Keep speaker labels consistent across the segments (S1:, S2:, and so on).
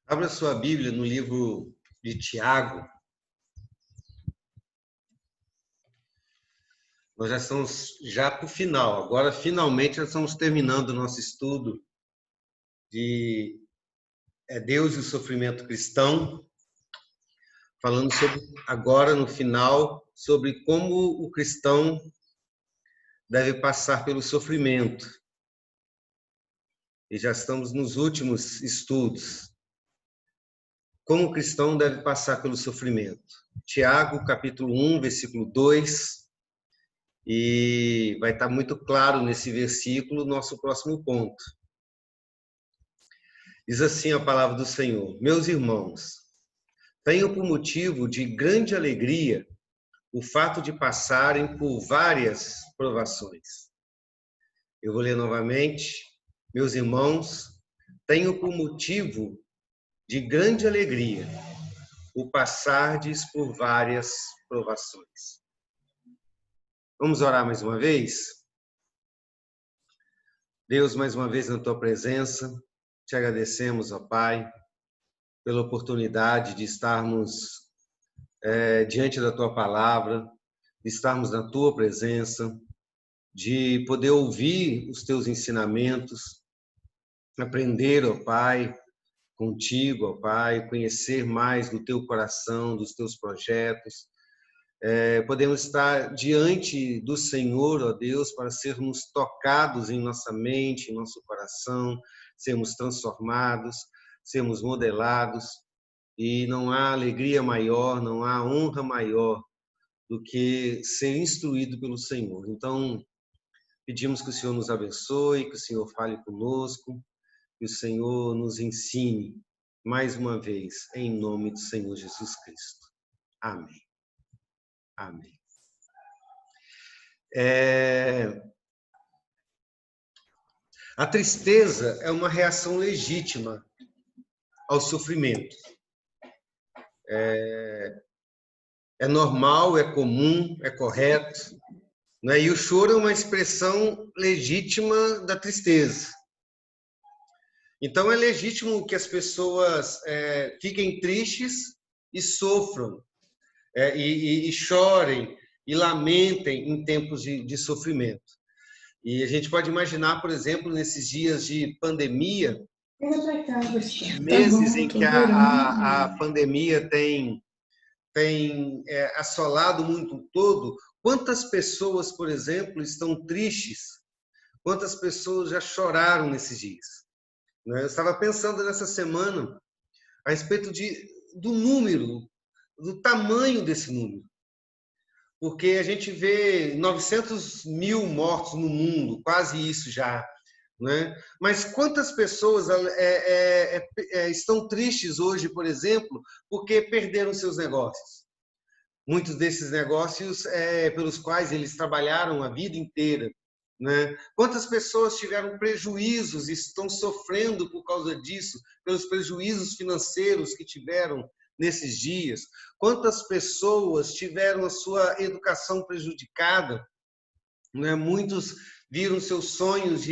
S1: Abra sua Bíblia no livro de Tiago. Nós já estamos para o final. Agora, finalmente, nós estamos terminando o nosso estudo de Deus e o sofrimento cristão, falando agora, no final, sobre como o cristão deve passar pelo sofrimento. E já estamos nos últimos estudos. Como o cristão deve passar pelo sofrimento. Tiago, capítulo 1, versículo 2. E vai estar muito claro nesse versículo o nosso próximo ponto. Diz assim a palavra do Senhor: Meus irmãos, tenham por motivo de grande alegria o fato de passarem por várias provações. Eu vou ler novamente. Meus irmãos, tenham por motivo de grande alegria o passardes por várias provações. Vamos orar mais uma vez? Deus, mais uma vez na tua presença, te agradecemos, ó Pai, pela oportunidade de estarmos diante da tua palavra, de estarmos na tua presença, de poder ouvir os teus ensinamentos, aprender, ó Pai, contigo, ó Pai, conhecer mais do teu coração, dos teus projetos. Podemos estar diante do Senhor, ó Deus, para sermos tocados em nossa mente, em nosso coração, sermos transformados, sermos modelados, e não há alegria maior, não há honra maior do que ser instruído pelo Senhor. Então, pedimos que o Senhor nos abençoe, que o Senhor fale conosco, que o Senhor nos ensine mais uma vez, em nome do Senhor Jesus Cristo. Amém. Amém. A tristeza é uma reação legítima ao sofrimento. É normal, é comum, é correto, né? E o choro é uma expressão legítima da tristeza. Então, é legítimo que as pessoas fiquem tristes e sofram, e chorem e lamentem em tempos de sofrimento. E a gente pode imaginar, por exemplo, nesses dias de pandemia, meses em que a pandemia tem assolado o mundo todo, quantas pessoas, por exemplo, estão tristes? Quantas pessoas já choraram nesses dias? Eu estava pensando nessa semana a respeito do número, do tamanho desse número. Porque a gente vê 900 mil mortos no mundo, quase isso já. Né? Mas quantas pessoas estão tristes hoje, por exemplo, porque perderam seus negócios? Muitos desses negócios pelos quais eles trabalharam a vida inteira. Né? Quantas pessoas tiveram prejuízos e estão sofrendo por causa disso, pelos prejuízos financeiros que tiveram nesses dias? Quantas pessoas tiveram a sua educação prejudicada? Né? Muitos viram seus sonhos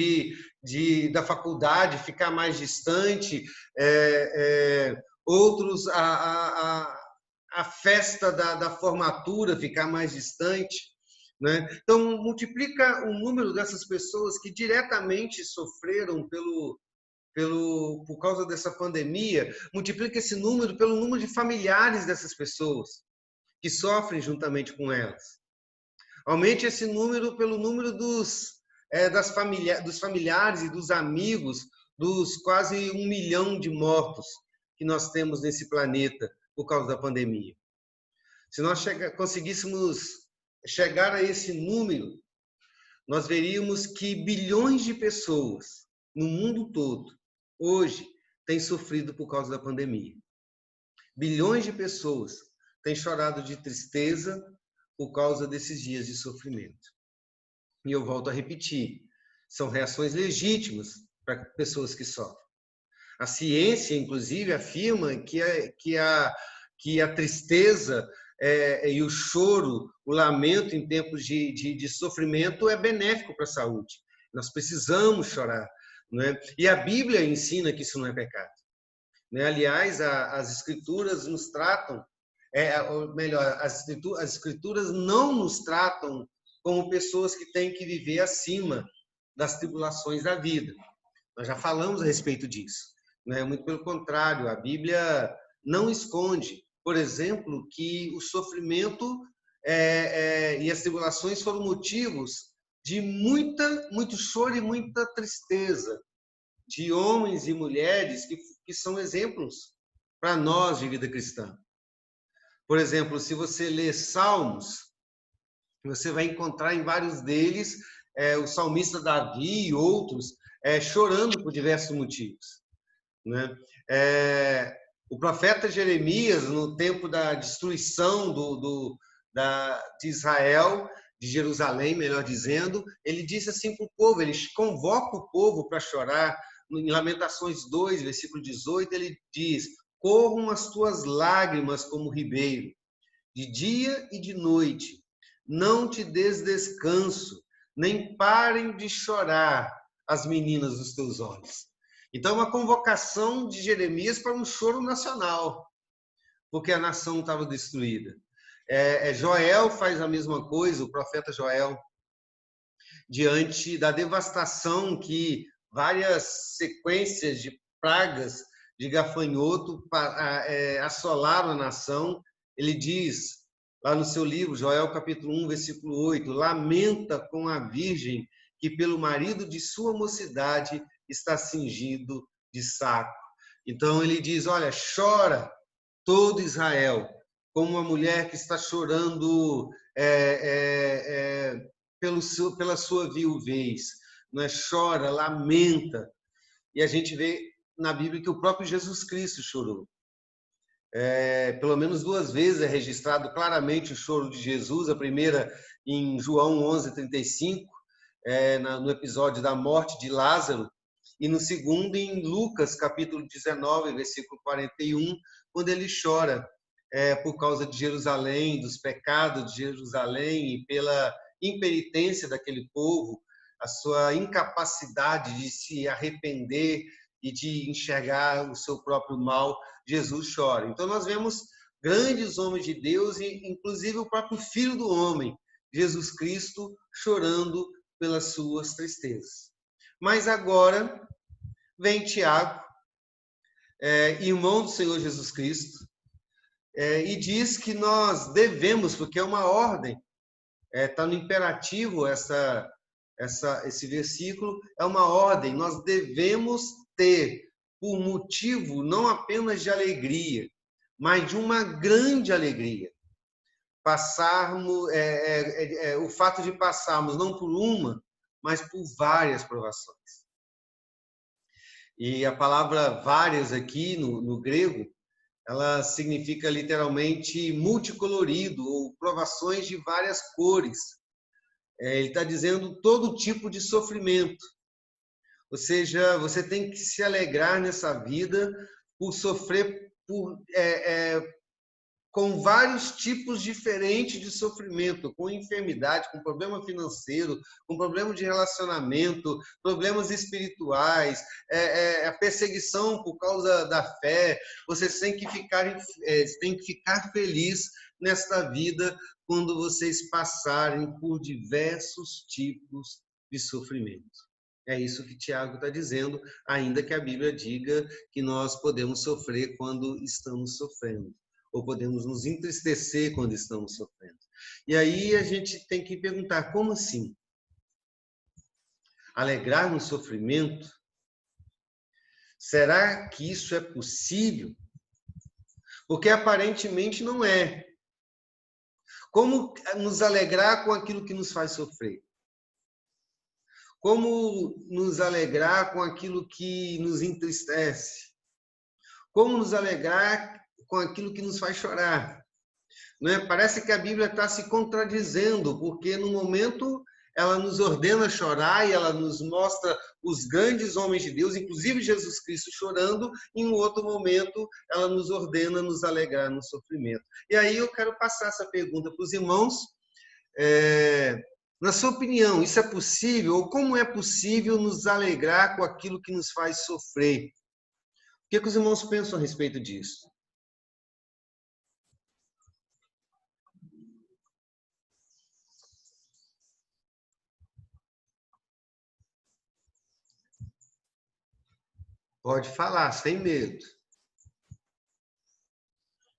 S1: da faculdade ficar mais distante, outros a festa da formatura ficar mais distante. Né? Então, multiplica o número dessas pessoas que diretamente sofreram por causa dessa pandemia, multiplica esse número pelo número de familiares dessas pessoas que sofrem juntamente com elas. Aumente esse número pelo número dos familiares e dos amigos dos quase 1 milhão de mortos que nós temos nesse planeta por causa da pandemia. Se nós conseguíssemos chegar a esse número, nós veríamos que bilhões de pessoas no mundo todo, hoje, têm sofrido por causa da pandemia. Bilhões de pessoas têm chorado de tristeza por causa desses dias de sofrimento. E eu volto a repetir, são reações legítimas para pessoas que sofrem. A ciência, inclusive, afirma que a tristeza e o choro, o lamento em tempos de sofrimento é benéfico para a saúde. Nós precisamos chorar. Não é? E a Bíblia ensina que isso não é pecado. né? Aliás, as Escrituras nos tratam, ou melhor, as Escrituras não nos tratam como pessoas que têm que viver acima das tribulações da vida. Nós já falamos a respeito disso, né? Muito pelo contrário, a Bíblia não esconde, por exemplo, que o sofrimento e as tribulações foram motivos de muito choro e muita tristeza de homens e mulheres que são exemplos para nós de vida cristã. Por exemplo, se você ler Salmos, você vai encontrar em vários deles o salmista Davi e outros chorando por diversos motivos, né? O profeta Jeremias, no tempo da destruição de Israel, de Jerusalém, melhor dizendo, ele disse assim para o povo, ele convoca o povo para chorar. Em Lamentações 2, versículo 18, ele diz: corram as tuas lágrimas como ribeiro, de dia e de noite, não te des descanso, nem parem de chorar as meninas dos teus olhos. Então, uma convocação de Jeremias para um choro nacional, porque a nação estava destruída. Joel faz a mesma coisa, o profeta Joel, diante da devastação que várias sequências de pragas de gafanhoto assolaram a nação. Ele diz, lá no seu livro, Joel capítulo 1, versículo 8, lamenta com a virgem que pelo marido de sua mocidade está cingido de saco. Então ele diz, olha, chora todo Israel, como uma mulher que está chorando pela sua viuvez, né? Chora, lamenta. E a gente vê na Bíblia que o próprio Jesus Cristo chorou. Pelo menos 2 vezes é registrado claramente o choro de Jesus, a primeira em João 11:35, no episódio da morte de Lázaro, e no segundo em Lucas, capítulo 19, versículo 41, quando ele chora por causa de Jerusalém, dos pecados de Jerusalém e pela impenitência daquele povo, a sua incapacidade de se arrepender e de enxergar o seu próprio mal. Jesus chora. Então nós vemos grandes homens de Deus e inclusive o próprio Filho do Homem, Jesus Cristo, chorando pelas suas tristezas. Mas agora vem Tiago, irmão do Senhor Jesus Cristo, e diz que nós devemos, porque é uma ordem, está no imperativo esse versículo, é uma ordem, nós devemos ter por motivo não apenas de alegria, mas de uma grande alegria. O fato de passarmos não por uma, mas por várias provações. E a palavra várias aqui no grego, ela significa literalmente multicolorido, ou provações de várias cores. Ele está dizendo todo tipo de sofrimento. Ou seja, você tem que se alegrar nessa vida por sofrer com vários tipos diferentes de sofrimento, com enfermidade, com problema financeiro, com problema de relacionamento, problemas espirituais, a perseguição por causa da fé. Vocês têm que ficar feliz nesta vida quando vocês passarem por diversos tipos de sofrimento. É isso que Tiago está dizendo, ainda que a Bíblia diga que nós podemos sofrer quando estamos sofrendo, ou podemos nos entristecer quando estamos sofrendo. E aí a gente tem que perguntar, como assim? Alegrar no sofrimento? Será que isso é possível? Porque aparentemente não é. Como nos alegrar com aquilo que nos faz sofrer? Como nos alegrar com aquilo que nos entristece? Como nos alegrar com aquilo que nos faz chorar? Né? Parece que a Bíblia está se contradizendo, porque no momento ela nos ordena chorar e ela nos mostra os grandes homens de Deus, inclusive Jesus Cristo chorando, e em outro momento ela nos ordena nos alegrar no sofrimento. E aí eu quero passar essa pergunta para os irmãos. Na sua opinião, isso é possível? Ou como é possível nos alegrar com aquilo que nos faz sofrer? que os irmãos pensam a respeito disso? Pode falar, sem medo.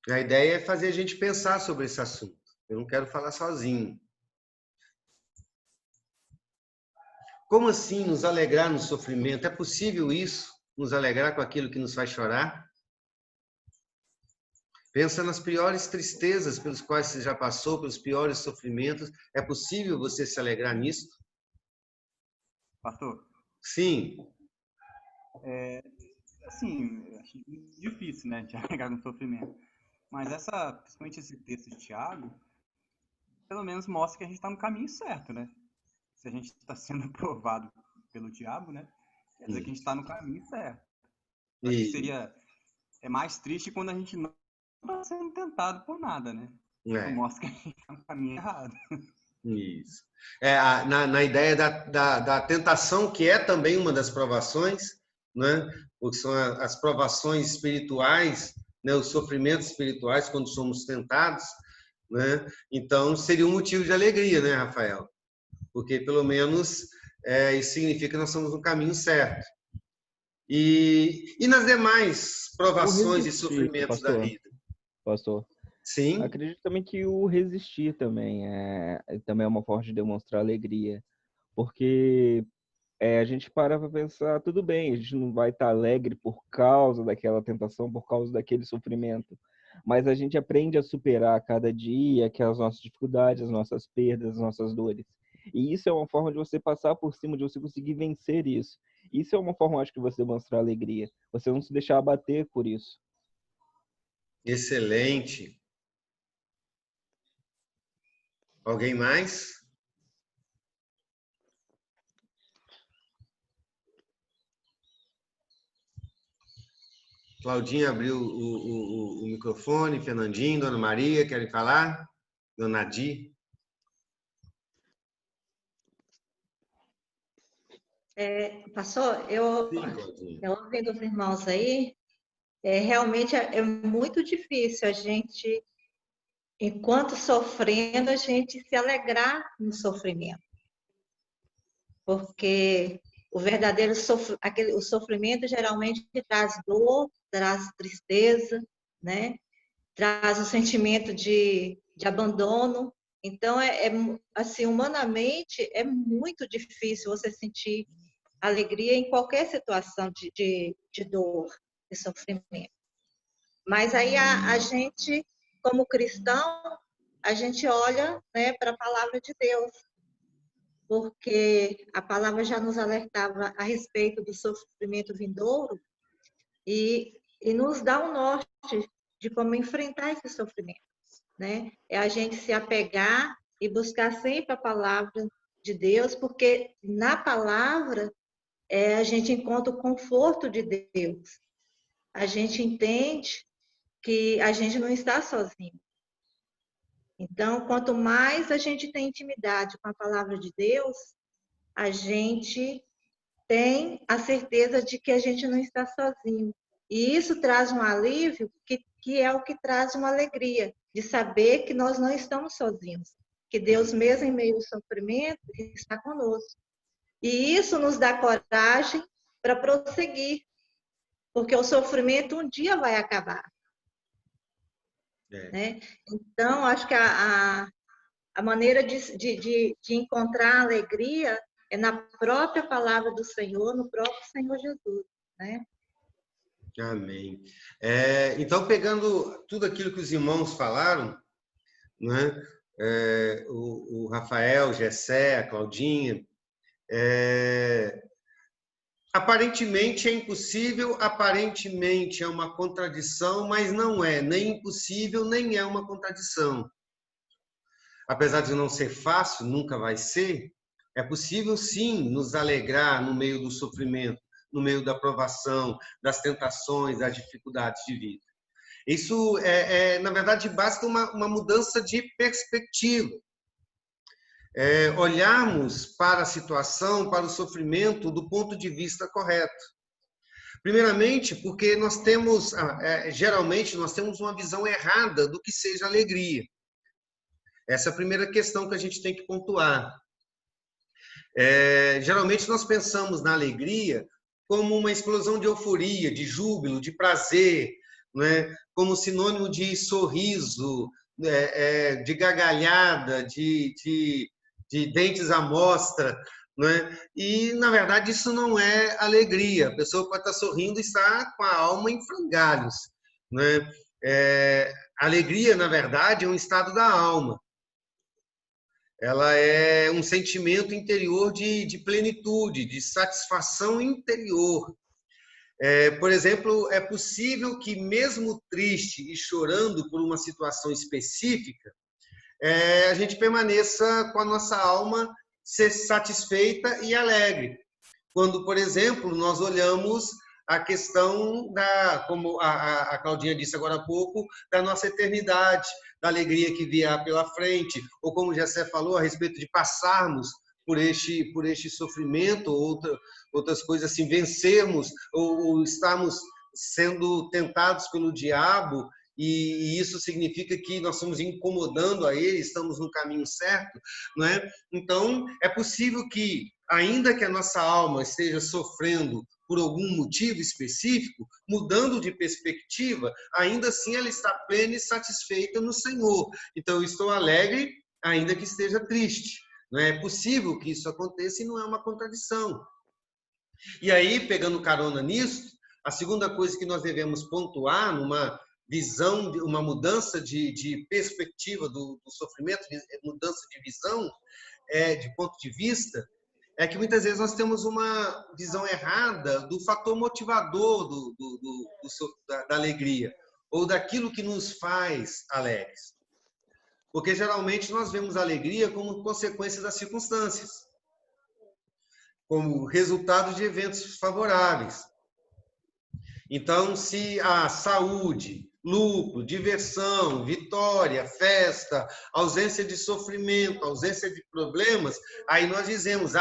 S1: A ideia é fazer a gente pensar sobre esse assunto. Eu não quero falar sozinho. Como assim nos alegrar no sofrimento? É possível isso? Nos alegrar com aquilo que nos faz chorar? Pensa nas piores tristezas pelos quais você já passou, pelos piores sofrimentos. É possível você se alegrar nisso?
S2: Pastor?
S1: Sim.
S2: Assim, acho difícil, né, de alegrar no sofrimento. Mas principalmente esse texto de Tiago, pelo menos mostra que a gente está no caminho certo, né? Se a gente está sendo provado pelo diabo, né? Quer dizer que a gente está no caminho certo. Acho que
S1: E,
S2: é mais triste quando a gente não está sendo tentado por nada, né? Isso
S1: é,
S2: mostra que a gente está no caminho errado.
S1: isso. Na ideia da tentação, que é também uma das provações, né? Porque são as provações espirituais, né? Os sofrimentos espirituais quando somos tentados, né? Então, seria um motivo de alegria, né, Rafael? Porque pelo menos isso significa que nós estamos no caminho certo. E nas demais
S3: O
S1: provações e
S3: resistir,
S1: sofrimentos da
S3: pastor,
S1: vida?
S3: pastor.
S1: Sim,
S3: Acredito também que o resistir também é uma forma de demonstrar alegria, porque a gente para pensar, tudo bem, a gente não vai estar alegre por causa daquela tentação, por causa daquele sofrimento, mas a gente aprende a superar a cada dia aquelas nossas dificuldades, as nossas perdas, as nossas dores. E isso é uma forma de você passar por cima, de você conseguir vencer isso. Isso é uma forma, acho que, de você demonstrar alegria. Você não se deixar abater por isso.
S1: excelente. Alguém mais? Claudinha abriu o microfone, Fernandinho, Dona Maria, querem falar? Dona Di?
S4: Pastor,
S1: Sim, Claudinha.
S4: eu ouvindo os irmãos aí, realmente é muito difícil a gente, enquanto sofrendo, a gente se alegrar no sofrimento. Porque o verdadeiro o sofrimento geralmente traz dor, traz tristeza, né? Traz um sentimento de abandono. Então, assim, humanamente, é muito difícil você sentir alegria em qualquer situação de dor, de sofrimento. Mas aí a gente, como cristão, a gente olha, né, para a palavra de Deus, porque a palavra já nos alertava a respeito do sofrimento vindouro e nos dá um norte de como enfrentar esse sofrimento, né? É a gente se apegar e buscar sempre a palavra de Deus, porque na palavra a gente encontra o conforto de Deus. A gente entende que a gente não está sozinho. Então, quanto mais a gente tem intimidade com a palavra de Deus, a gente tem a certeza de que a gente não está sozinho. E isso traz um alívio que é o que traz uma alegria, de saber que nós não estamos sozinhos, que Deus, mesmo em meio ao sofrimento, está conosco. E isso nos dá coragem para prosseguir, porque o sofrimento um dia vai acabar. Né? Então, acho que a maneira de encontrar alegria é na própria palavra do Senhor, no próprio Senhor Jesus. Né?
S1: Amém. Então, pegando tudo aquilo que os irmãos falaram, né? O Rafael, o Gessé, a Claudinha, aparentemente é impossível, aparentemente é uma contradição, mas não é nem impossível, nem é uma contradição. Apesar de não ser fácil, nunca vai ser, é possível sim nos alegrar no meio do sofrimento, no meio da provação, das tentações, das dificuldades de vida. Isso, na verdade, basta uma mudança de perspectiva. Olharmos para a situação, para o sofrimento, do ponto de vista correto. Primeiramente, porque nós temos, geralmente, nós temos uma visão errada do que seja alegria. Essa é a primeira questão que a gente tem que pontuar. Geralmente, nós pensamos na alegria como uma explosão de euforia, de júbilo, de prazer, né? Como sinônimo de sorriso, de gargalhada, de dentes à mostra, né? E, na verdade, isso não é alegria. A pessoa pode estar sorrindo e está com a alma em frangalhos, né? Alegria, na verdade, é um estado da alma. Ela é um sentimento interior de plenitude, de satisfação interior. Por exemplo, é possível que, mesmo triste e chorando por uma situação específica, a gente permaneça com a nossa alma ser satisfeita e alegre. Quando, por exemplo, nós olhamos a questão como a Claudinha disse agora há pouco, da nossa eternidade, da alegria que virá pela frente, ou como Jessé falou, a respeito de passarmos por este sofrimento, ou outras coisas assim, vencermos, ou estarmos sendo tentados pelo diabo, e isso significa que nós estamos incomodando a ele, estamos no caminho certo, não é? Então, é possível que, ainda que a nossa alma esteja sofrendo por algum motivo específico, mudando de perspectiva, ainda assim ela está plena e satisfeita no Senhor. Então, eu estou alegre, ainda que esteja triste. Não é possível que isso aconteça e não é uma contradição. E aí, pegando carona nisso, a segunda coisa que nós devemos pontuar numa visão, uma mudança de perspectiva do sofrimento, mudança de visão, de ponto de vista, é que muitas vezes nós temos uma visão errada do fator motivador da alegria, ou daquilo que nos faz alegres. Porque geralmente nós vemos a alegria como consequência das circunstâncias, como resultado de eventos favoráveis. Então, se a saúde, lucro, diversão, vitória, festa, ausência de sofrimento, ausência de problemas, aí nós dizemos,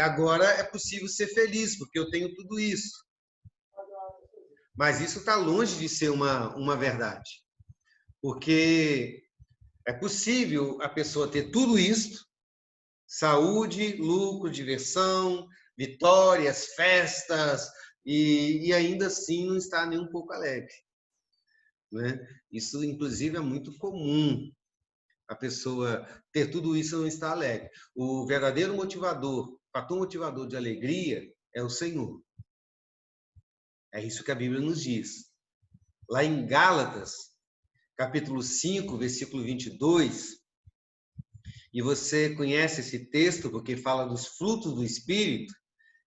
S1: agora é possível ser feliz, porque eu tenho tudo isso. Mas isso está longe de ser uma verdade. Porque é possível a pessoa ter tudo isso, saúde, lucro, diversão, vitórias, festas, e ainda assim não está nem um pouco alegre. Né? Isso, inclusive, é muito comum, a pessoa ter tudo isso e não estar alegre. O verdadeiro motivador, fator motivador de alegria é o Senhor. É isso que a Bíblia nos diz. Lá em Gálatas, capítulo 5, versículo 22, e você conhece esse texto porque fala dos frutos do Espírito,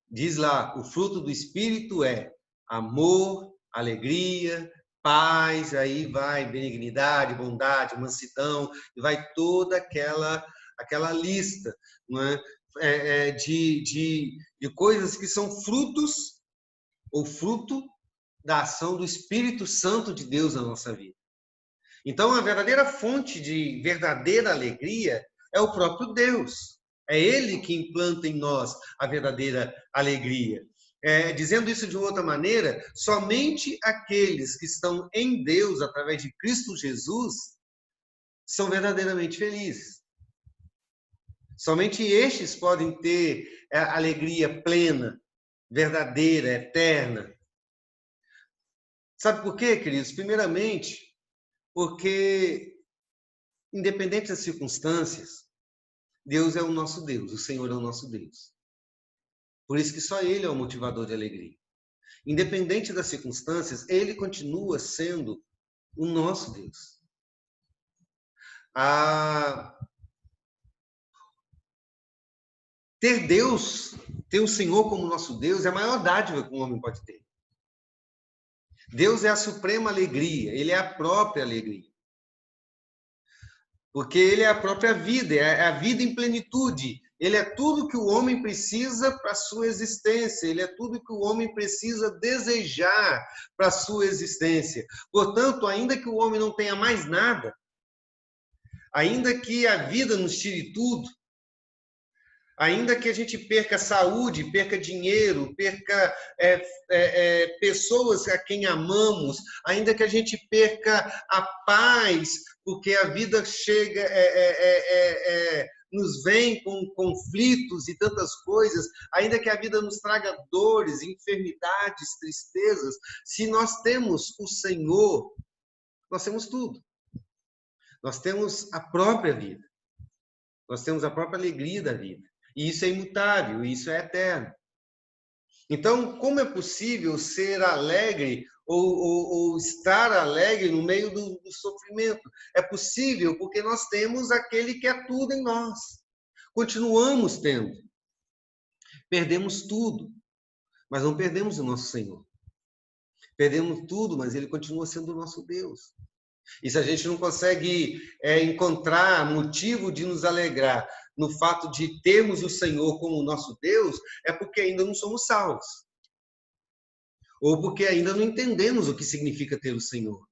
S1: diz lá, o fruto do Espírito é amor, alegria, paz, aí vai benignidade, bondade, mansidão, e vai toda aquela lista, não é? De coisas que são frutos ou fruto da ação do Espírito Santo de Deus na nossa vida. Então, a verdadeira fonte de verdadeira alegria é o próprio Deus. É Ele que implanta em nós a verdadeira alegria. Dizendo isso de outra maneira, somente aqueles que estão em Deus, através de Cristo Jesus, são verdadeiramente felizes. Somente estes podem ter a alegria plena, verdadeira, eterna. Sabe por quê, queridos? Primeiramente, porque, independente das circunstâncias, Deus é o nosso Deus, o Senhor é o nosso Deus. Por isso que só Ele é o motivador de alegria. Independente das circunstâncias, Ele continua sendo o nosso Deus. Ter Deus, ter o Senhor como nosso Deus, é a maior dádiva que um homem pode ter. Deus é a suprema alegria, Ele é a própria alegria. Porque Ele é a própria vida, é a vida em plenitude. Ele é tudo que o homem precisa para a sua existência. Ele é tudo que o homem precisa desejar para a sua existência. Portanto, ainda que o homem não tenha mais nada, ainda que a vida nos tire tudo, Ainda que a gente perca saúde, perca dinheiro, perca pessoas a quem amamos, ainda que a gente perca a paz, porque a vida chega, nos vem com conflitos e tantas coisas, ainda que a vida nos traga dores, enfermidades, tristezas, se nós temos o Senhor, nós temos tudo. Nós temos a própria vida. Nós temos a própria alegria da vida. E isso é imutável, isso é eterno. Então, como é possível ser alegre ou estar alegre no meio do sofrimento? É possível porque nós temos aquele que é tudo em nós. Continuamos tendo. Perdemos tudo, mas não perdemos o nosso Senhor. Perdemos tudo, mas Ele continua sendo o nosso Deus. E se a gente não consegue encontrar motivo de nos alegrar no fato de termos o Senhor como nosso Deus, é porque ainda não somos salvos. Ou porque ainda não entendemos o que significa ter o Senhor.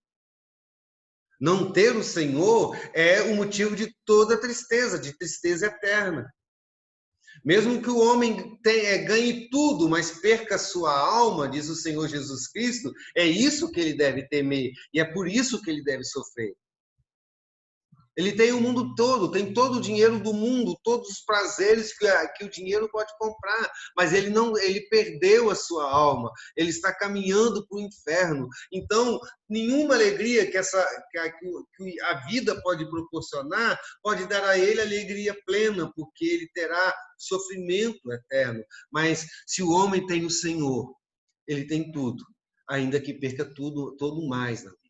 S1: Não ter o Senhor é o motivo de toda tristeza, de tristeza eterna. Mesmo que o homem ganhe tudo, mas perca a sua alma, diz o Senhor Jesus Cristo, é isso que ele deve temer e é por isso que ele deve sofrer. Ele tem o mundo todo, tem todo o dinheiro do mundo, todos os prazeres que o dinheiro pode comprar, mas ele perdeu a sua alma, ele está caminhando para o inferno. Então, nenhuma alegria que a vida pode proporcionar pode dar a ele alegria plena, porque ele terá sofrimento eterno. Mas se o homem tem o Senhor, ele tem tudo, ainda que perca tudo, todo mais na vida.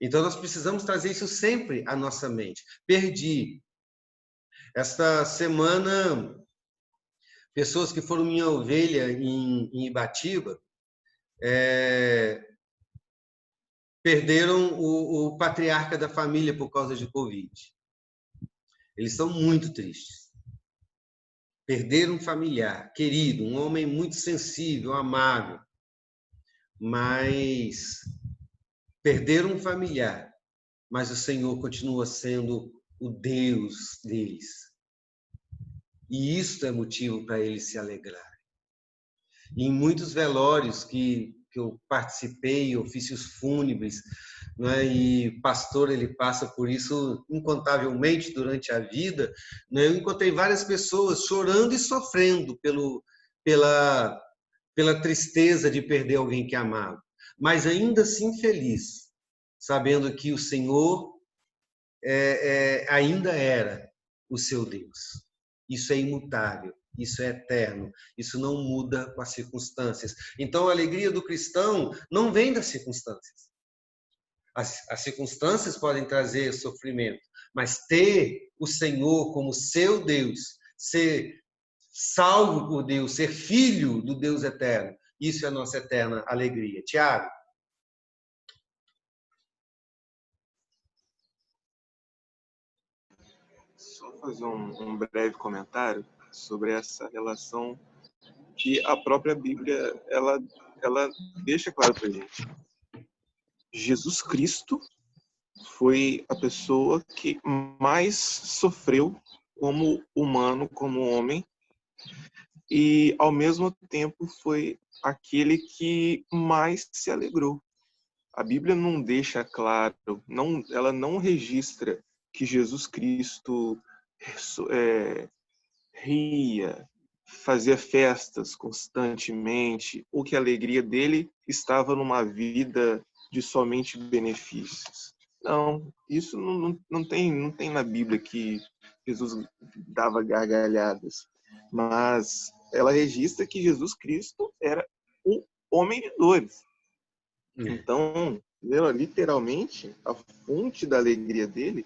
S1: Então, nós precisamos trazer isso sempre à nossa mente. Perdi. Esta semana, pessoas que foram minha ovelha em Ibatiba perderam o patriarca da família por causa de Covid. Eles estão muito tristes. Perderam um familiar, querido, um homem muito sensível, amável, mas perderam um familiar, mas o Senhor continua sendo o Deus deles. E isso é motivo para eles se alegrarem. E em muitos velórios que eu participei, ofícios fúnebres, né, e pastor, ele passa por isso incontavelmente durante a vida, né, eu encontrei várias pessoas chorando e sofrendo pela tristeza de perder alguém que amava, mas ainda assim feliz, sabendo que o Senhor ainda era o seu Deus. Isso é imutável, isso é eterno, isso não muda com as circunstâncias. Então, a alegria do cristão não vem das circunstâncias. As circunstâncias podem trazer sofrimento, mas ter o Senhor como seu Deus, ser salvo por Deus, ser filho do Deus eterno, isso é a nossa eterna alegria. Tiago?
S5: Só fazer um breve comentário sobre essa relação que a própria Bíblia ela deixa claro para a gente. Jesus Cristo foi a pessoa que mais sofreu como humano, como homem, e ao mesmo tempo foi aquele que mais se alegrou. A Bíblia não deixa claro, ela não registra que Jesus Cristo ria, fazia festas constantemente, ou que a alegria dele estava numa vida de somente benefícios. Não, isso não tem na Bíblia que Jesus dava gargalhadas, mas ela registra que Jesus Cristo era o homem de dores. Então, literalmente, a fonte da alegria dele,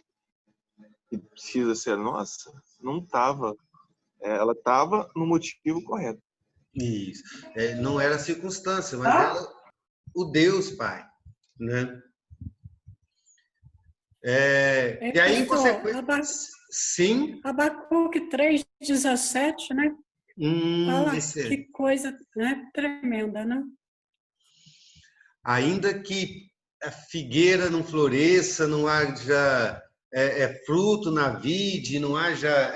S5: que precisa ser nossa, não estava. Ela estava no motivo correto.
S1: Isso. Não era a circunstância, mas era o Deus Pai, né? E aí, em consequência... Sim?
S6: Abacuque 3,17, né? Fala que coisa, né? Tremenda, né?
S1: Ainda que a figueira não floresça, não haja fruto na vide, não haja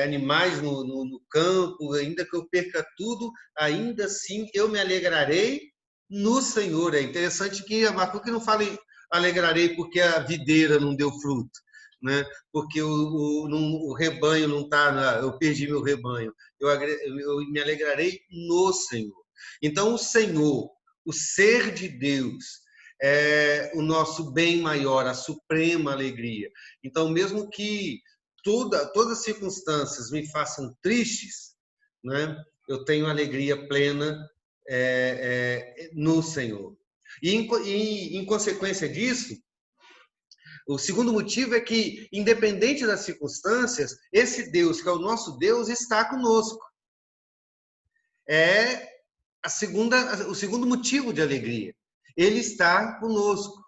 S1: animais no campo, ainda que eu perca tudo, ainda assim eu me alegrarei no Senhor. É interessante que Abacuque não fala alegrarei porque a videira não deu fruto, né? Porque o rebanho não está, eu perdi meu rebanho. Eu me alegrarei no Senhor. Então, o Senhor, o ser de Deus, é o nosso bem maior, a suprema alegria. Então, mesmo que todas as circunstâncias me façam tristes, né? Eu tenho alegria plena no Senhor. E, em consequência disso, o segundo motivo é que, independente das circunstâncias, esse Deus, que é o nosso Deus, está conosco. É o segundo motivo de alegria. Ele está conosco.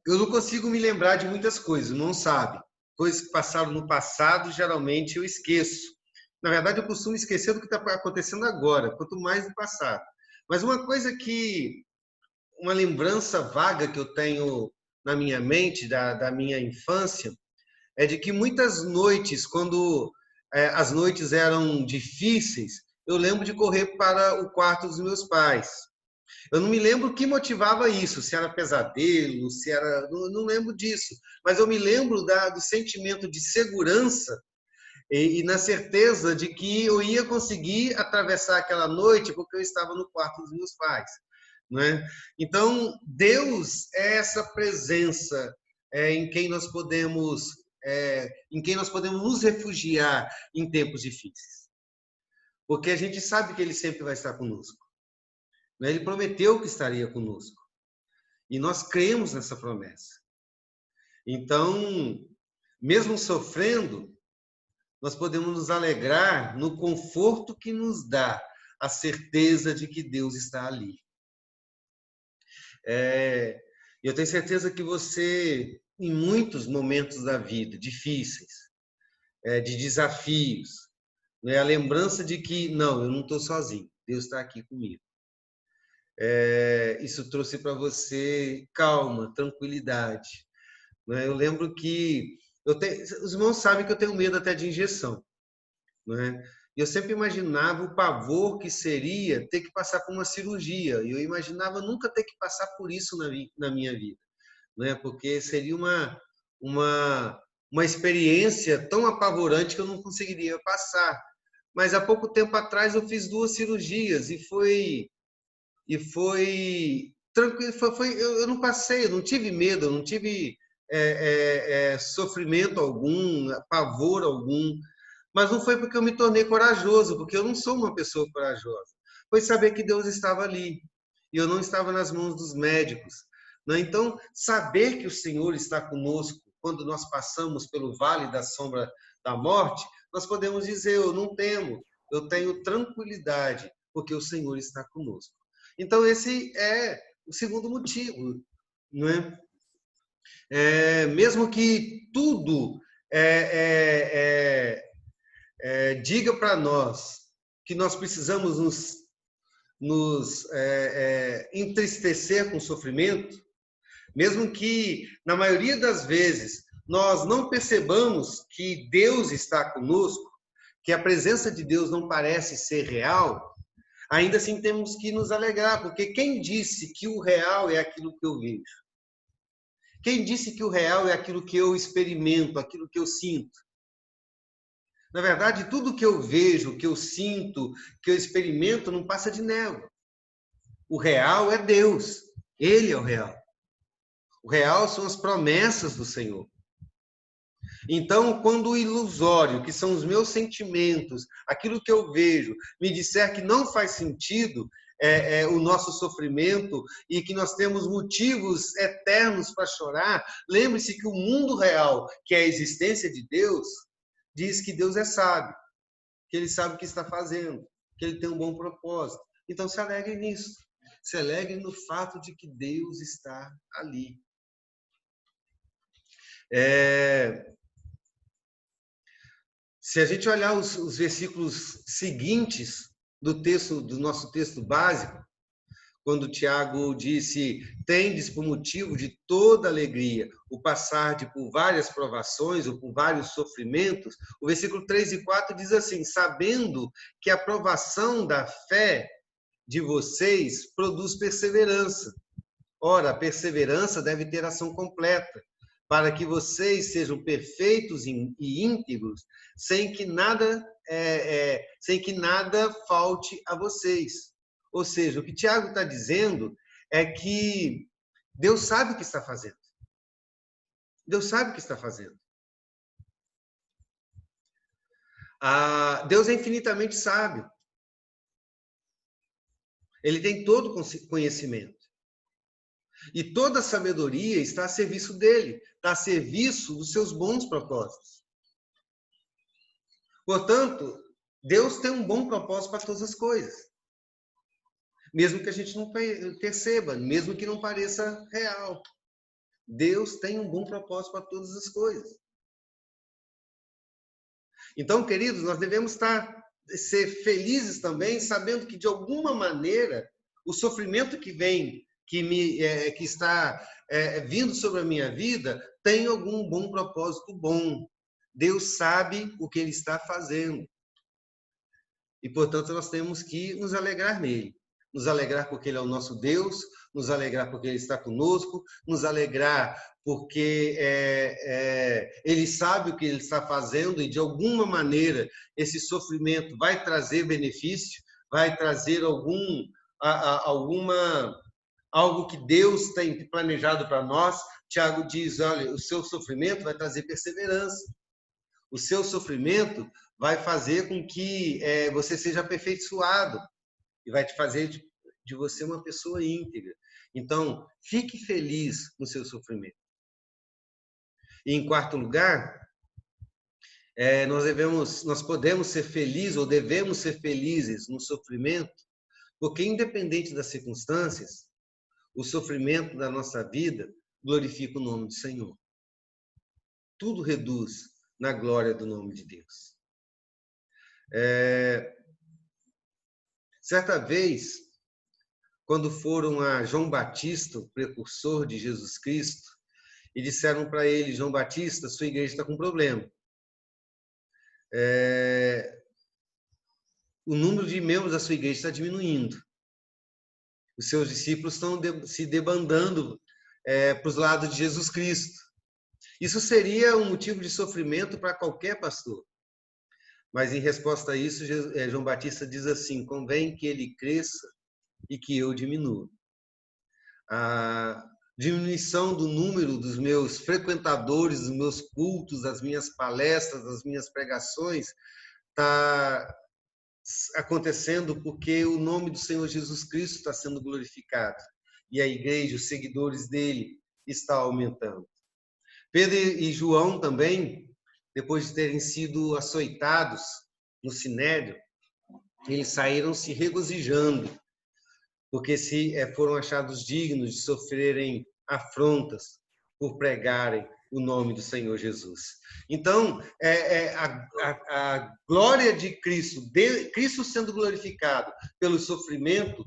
S1: Eu não consigo me lembrar de muitas coisas, não sabe. Coisas que passaram no passado, geralmente eu esqueço. Na verdade, eu costumo esquecer do que está acontecendo agora, quanto mais do passado. Mas uma lembrança vaga que eu tenho na minha mente, da minha infância, é de que muitas noites, quando as noites eram difíceis, eu lembro de correr para o quarto dos meus pais. Eu não me lembro o que motivava isso, se era pesadelo, se era... Não lembro disso. Mas eu me lembro do sentimento de segurança e na certeza de que eu ia conseguir atravessar aquela noite porque eu estava no quarto dos meus pais. Não é? Então, Deus é essa presença em quem nós podemos nos refugiar em tempos difíceis. Porque a gente sabe que Ele sempre vai estar conosco. Ele prometeu que estaria conosco. E nós cremos nessa promessa. Então, mesmo sofrendo, nós podemos nos alegrar no conforto que nos dá a certeza de que Deus está ali. Eu tenho certeza que você, em muitos momentos da vida difíceis, de desafios, a lembrança de que, não, eu não estou sozinho, Deus está aqui comigo. Isso trouxe para você calma, tranquilidade. Eu lembro que os irmãos sabem que eu tenho medo até de injeção. Eu sempre imaginava o pavor que seria ter que passar por uma cirurgia. E eu imaginava nunca ter que passar por isso na minha vida. Porque seria uma experiência tão apavorante que eu não conseguiria passar. Mas há pouco tempo atrás eu fiz 2 cirurgias e foi tranquilo. Eu não passei, eu não tive medo, eu não tive sofrimento algum, pavor algum. Mas não foi porque eu me tornei corajoso, porque eu não sou uma pessoa corajosa. Foi saber que Deus estava ali e eu não estava nas mãos dos médicos. Então, saber que o Senhor está conosco quando nós passamos pelo vale da sombra da morte, nós podemos dizer, eu não temo, eu tenho tranquilidade, porque o Senhor está conosco. Então, esse é o segundo motivo. Não é? Mesmo que tudo diga para nós que nós precisamos nos entristecer com o sofrimento, mesmo que, na maioria das vezes, nós não percebamos que Deus está conosco, que a presença de Deus não parece ser real, ainda assim temos que nos alegrar, porque quem disse que o real é aquilo que eu vejo? Quem disse que o real é aquilo que eu experimento, aquilo que eu sinto? Na verdade, tudo que eu vejo, que eu sinto, que eu experimento, não passa de névoa. O real é Deus. Ele é o real. O real são as promessas do Senhor. Então, quando o ilusório, que são os meus sentimentos, aquilo que eu vejo, me disser que não faz sentido o nosso sofrimento e que nós temos motivos eternos para chorar, lembre-se que o mundo real, que é a existência de Deus, diz que Deus é sábio, que Ele sabe o que está fazendo, que Ele tem um bom propósito. Então, se alegre nisso. Se alegre no fato de que Deus está ali. Se a gente olhar os versículos seguintes do nosso texto básico, quando Tiago disse: tendes por motivo de toda alegria o passar por várias provações ou por vários sofrimentos, o versículo 3 e 4 diz assim: sabendo que a provação da fé de vocês produz perseverança. Ora, a perseverança deve ter ação completa, para que vocês sejam perfeitos e íntegros, sem que nada falte a vocês. Ou seja, o que Tiago está dizendo é que Deus sabe o que está fazendo. Deus sabe o que está fazendo. Deus é infinitamente sábio. Ele tem todo conhecimento. E toda a sabedoria está a serviço dele, está a serviço dos seus bons propósitos. Portanto, Deus tem um bom propósito para todas as coisas. Mesmo que a gente não perceba, mesmo que não pareça real. Deus tem um bom propósito para todas as coisas. Então, queridos, nós devemos ser felizes também, sabendo que, de alguma maneira, o sofrimento que vem, que está vindo sobre a minha vida, tem algum bom propósito bom. Deus sabe o que Ele está fazendo. E, portanto, nós temos que nos alegrar nele. Nos alegrar porque Ele é o nosso Deus, nos alegrar porque Ele está conosco, nos alegrar porque Ele sabe o que Ele está fazendo e, de alguma maneira, esse sofrimento vai trazer benefício, vai trazer algo que Deus tem planejado para nós. Tiago diz, olha, o seu sofrimento vai trazer perseverança. O seu sofrimento vai fazer com que você seja aperfeiçoado e vai te fazer de você uma pessoa íntegra. Então, fique feliz no seu sofrimento. E, em quarto lugar, nós podemos ser felizes ou devemos ser felizes no sofrimento, porque, independente das circunstâncias, o sofrimento da nossa vida glorifica o nome do Senhor. Tudo reduz na glória do nome de Deus. Certa vez, quando foram a João Batista, o precursor de Jesus Cristo, e disseram para ele: João Batista, sua igreja está com problema. O número de membros da sua igreja está diminuindo. Os seus discípulos estão se debandando para os lados de Jesus Cristo. Isso seria um motivo de sofrimento para qualquer pastor. Mas, em resposta a isso, João Batista diz assim: convém que ele cresça e que eu diminua. A diminuição do número dos meus frequentadores, dos meus cultos, das minhas palestras, das minhas pregações, está acontecendo porque o nome do Senhor Jesus Cristo está sendo glorificado. E a igreja, os seguidores dele, está aumentando. Pedro e João também, depois de terem sido açoitados no Sinédrio, eles saíram se regozijando, porque foram achados dignos de sofrerem afrontas por pregarem o nome do Senhor Jesus. Então, a glória de Cristo, Cristo sendo glorificado pelo sofrimento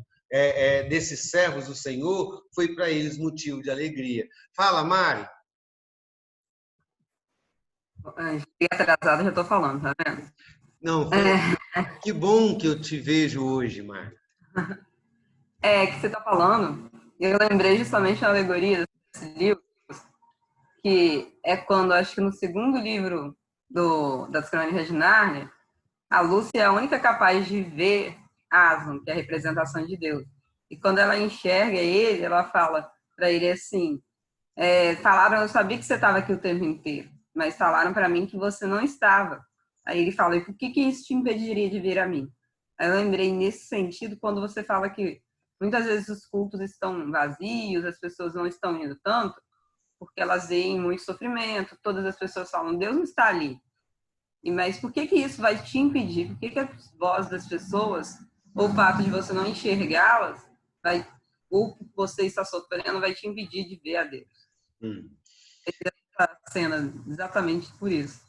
S1: desses servos do Senhor, foi para eles motivo de alegria. Fala, Mari.
S7: Cheguei atrasada, já estou falando, tá vendo?
S1: Não, que bom que eu te vejo hoje, Mari.
S7: Que você está falando, eu lembrei justamente da alegoria desse livro, que é quando, acho que no segundo livro das Crônicas de Nárnia, a Lúcia é a única capaz de ver Aslan, que é a representação de Deus. E quando ela enxerga ele, ela fala para ele assim: falaram, eu sabia que você estava aqui o tempo inteiro, mas falaram para mim que você não estava. Aí ele fala: e por que isso te impediria de vir a mim? Aí eu lembrei nesse sentido quando você fala que muitas vezes os cultos estão vazios, as pessoas não estão indo tanto, porque elas veem muito sofrimento, todas as pessoas falam: Deus não está ali. Mas por que isso vai te impedir? Por que a voz das pessoas, ou o fato de você não enxergá-las, ou você está sofrendo, vai te impedir de ver a Deus? Essa cena, exatamente por isso.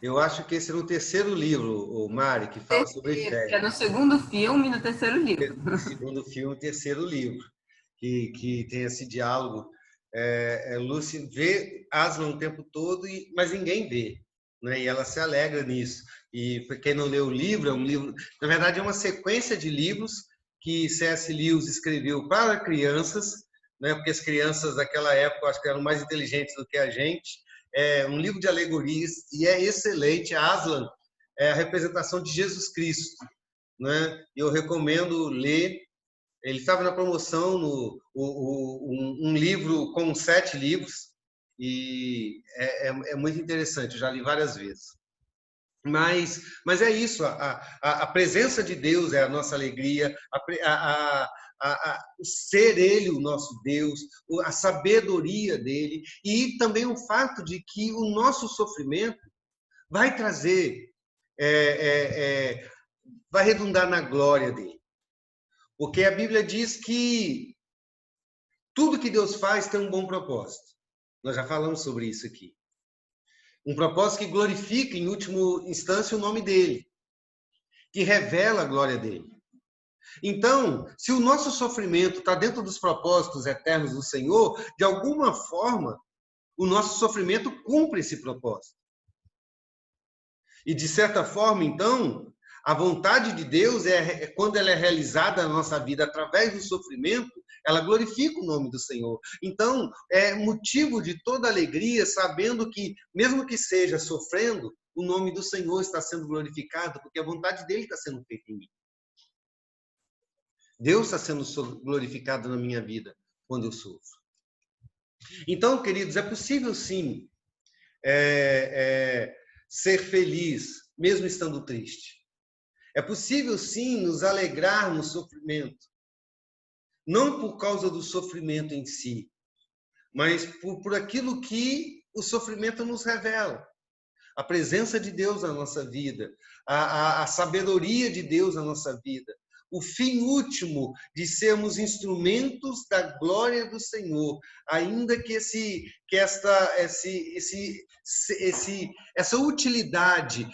S1: Eu acho que esse é no terceiro livro, o Mari, que fala sobre fé.
S7: É no segundo filme e no terceiro livro.
S1: No segundo filme, terceiro livro, que tem esse diálogo. Lucy vê Aslan o tempo todo, mas ninguém vê, né? E ela se alegra nisso. E para quem não leu o livro, é um livro, na verdade é uma sequência de livros que C.S. Lewis escreveu para crianças, né? Porque as crianças daquela época acho que eram mais inteligentes do que a gente. É um livro de alegorias e é excelente. Aslan é a representação de Jesus Cristo, né? Eu recomendo ler. Ele estava na promoção um livro com 7 livros e é muito interessante. Eu já li várias vezes. Mas é isso. A presença de Deus é a nossa alegria. Ser Ele o nosso Deus, a sabedoria dele e também o fato de que o nosso sofrimento vai trazer, vai redundar na glória dele. Porque a Bíblia diz que tudo que Deus faz tem um bom propósito. Nós já falamos sobre isso aqui. Um propósito que glorifica, em última instância, o nome dele, que revela a glória dele. Então, se o nosso sofrimento está dentro dos propósitos eternos do Senhor, de alguma forma, o nosso sofrimento cumpre esse propósito. E, de certa forma, então, a vontade de Deus, quando ela é realizada na nossa vida através do sofrimento, ela glorifica o nome do Senhor. Então, é motivo de toda alegria, sabendo que, mesmo que seja sofrendo, o nome do Senhor está sendo glorificado, porque a vontade dele está sendo feita em mim. Deus está sendo glorificado na minha vida quando eu sofro. Então, queridos, é possível sim ser feliz, mesmo estando triste. É possível sim nos alegrar no sofrimento. Não por causa do sofrimento em si, mas por aquilo que o sofrimento nos revela. A presença de Deus na nossa vida, a sabedoria de Deus na nossa vida, o fim último de sermos instrumentos da glória do Senhor, ainda que essa utilidade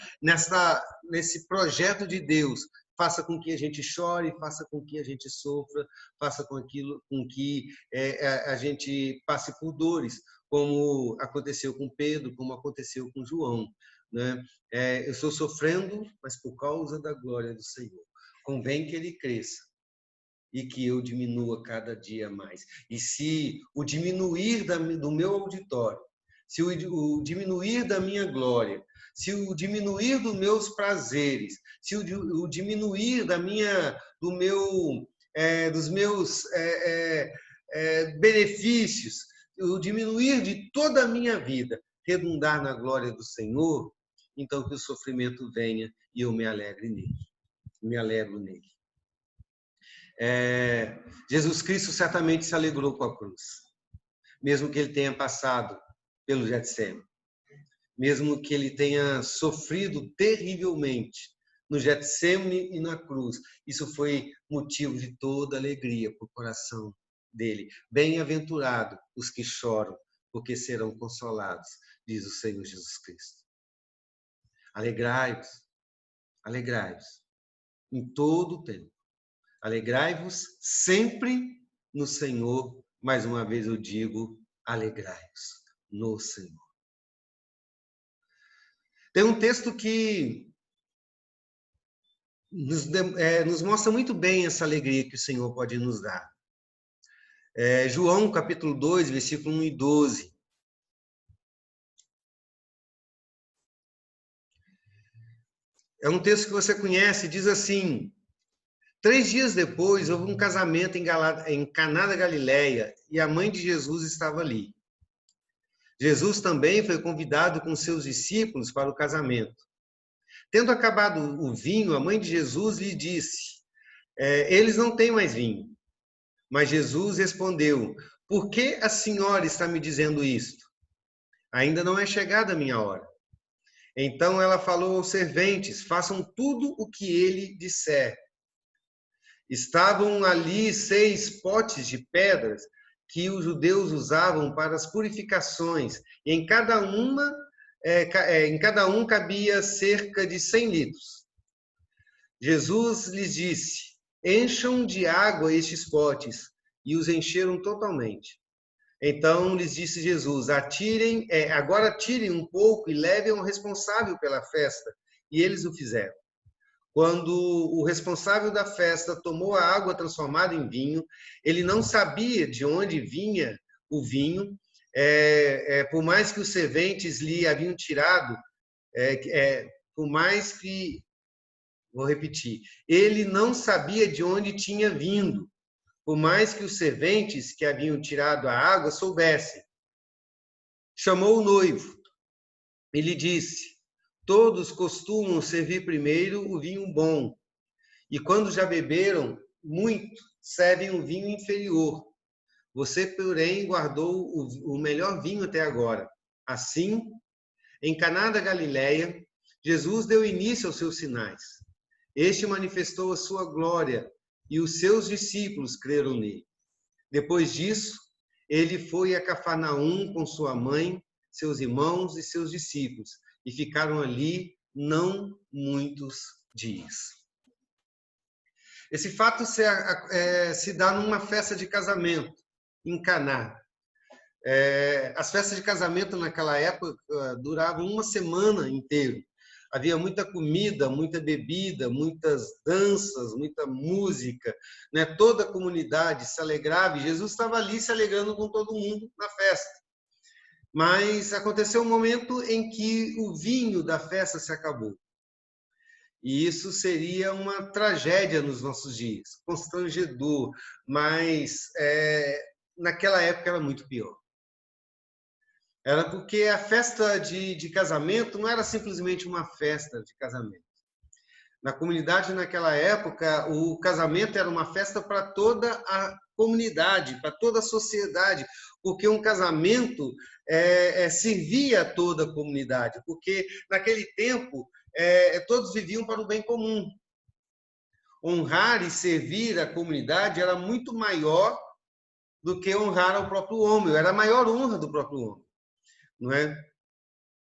S1: nesse projeto de Deus faça com que a gente chore, faça com que a gente sofra, faça com que a gente passe por dores, como aconteceu com Pedro, como aconteceu com João, né? Eu estou sofrendo, mas por causa da glória do Senhor. Convém que ele cresça e que eu diminua cada dia mais. E se o diminuir do meu auditório, se o diminuir da minha glória, se o diminuir dos meus prazeres, se o diminuir dos meus benefícios, o diminuir de toda a minha vida, redundar na glória do Senhor, então que o sofrimento venha e eu me alegre nele. Me alegro nele. Jesus Cristo certamente se alegrou com a cruz, mesmo que ele tenha passado pelo Getsêmani, mesmo que ele tenha sofrido terrivelmente no Getsêmani e na cruz. Isso foi motivo de toda alegria para o coração dele. Bem-aventurado os que choram, porque serão consolados, diz o Senhor Jesus Cristo. Alegrai-vos, alegrai-vos em todo o tempo. Alegrai-vos sempre no Senhor. Mais uma vez eu digo, alegrai-vos no Senhor. Tem um texto que nos mostra muito bem essa alegria que o Senhor pode nos dar. João, capítulo 2, versículo 1 e 12. É um texto que você conhece, diz assim: 3 dias depois, houve um casamento em Caná da Galileia e a mãe de Jesus estava ali. Jesus também foi convidado com seus discípulos para o casamento. Tendo acabado o vinho, a mãe de Jesus lhe disse: eles não têm mais vinho. Mas Jesus respondeu: por que a senhora está me dizendo isto? Ainda não é chegada a minha hora. Então ela falou aos serventes: façam tudo o que ele disser. Estavam ali 6 potes de pedras que os judeus usavam para as purificações, e em cada uma em cada um cabia cerca de 100 litros. Jesus lhes disse: encham de água estes potes, e os encheram totalmente. Então lhes disse Jesus: agora tirem um pouco e levem o responsável pela festa. E eles o fizeram. Quando o responsável da festa tomou a água transformada em vinho, ele não sabia de onde vinha o vinho, por mais que os serventes lhe haviam tirado, por mais que... Vou repetir. Ele não sabia de onde tinha vindo, por mais que os serventes que haviam tirado a água soubessem. Chamou o noivo e lhe disse: todos costumam servir primeiro o vinho bom, e quando já beberam muito, servem um vinho inferior. Você, porém, guardou o melhor vinho até agora. Assim, em Caná da Galileia, Jesus deu início aos seus sinais. Este manifestou a sua glória, e os seus discípulos creram nele. Depois disso, ele foi a Cafarnaum com sua mãe, seus irmãos e seus discípulos, e ficaram ali não muitos dias. Esse fato se dá numa festa de casamento, em Caná. As festas de casamento naquela época duravam uma semana inteira. Havia muita comida, muita bebida, muitas danças, muita música, né? Toda a comunidade se alegrava, e Jesus estava ali se alegrando com todo mundo na festa. Mas aconteceu um momento em que o vinho da festa se acabou. E isso seria uma tragédia nos nossos dias, constrangedor, mas naquela época era muito pior. Era porque a festa de casamento não era simplesmente uma festa de casamento. Na comunidade, naquela época, o casamento era uma festa para toda a comunidade, para toda a sociedade, porque um casamento servia a toda a comunidade, porque naquele tempo todos viviam para o bem comum. Honrar e servir a comunidade era muito maior do que honrar ao próprio homem, era a maior honra do próprio homem. Não é?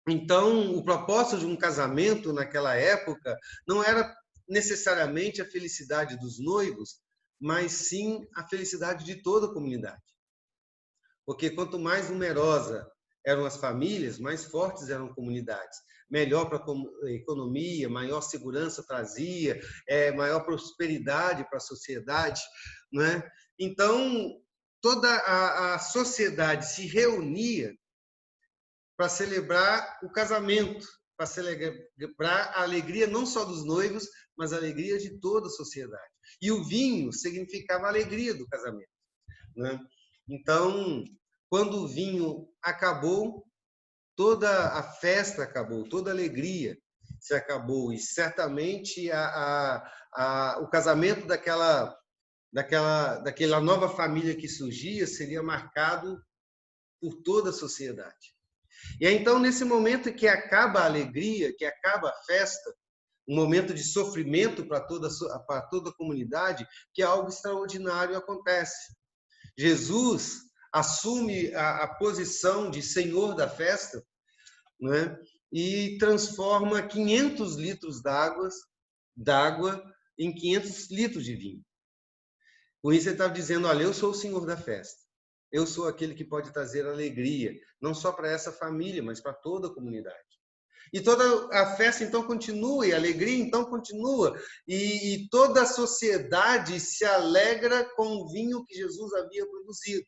S1: Então, o propósito de um casamento naquela época não era necessariamente a felicidade dos noivos, mas sim a felicidade de toda a comunidade. Porque quanto mais numerosa eram as famílias, mais fortes eram comunidades. Melhor para a economia, maior segurança trazia, maior prosperidade para a sociedade. Não é? Então, toda a sociedade se reunia para celebrar o casamento, para celebrar a alegria não só dos noivos, mas a alegria de toda a sociedade. E o vinho significava a alegria do casamento, né? Então, quando o vinho acabou, toda a festa acabou, toda a alegria se acabou, e certamente o casamento daquela nova família que surgia seria marcado por toda a sociedade. E é então, nesse momento que acaba a alegria, que acaba a festa, um momento de sofrimento para toda a comunidade, que algo extraordinário acontece. Jesus assume a posição de Senhor da festa, né? E transforma 500 litros d'água em 500 litros de vinho. Com isso, ele estava dizendo: olha, eu sou o Senhor da festa. Eu sou aquele que pode trazer alegria, não só para essa família, mas para toda a comunidade. E toda a festa, então, continua, e a alegria, então, continua. E toda a sociedade se alegra com o vinho que Jesus havia produzido.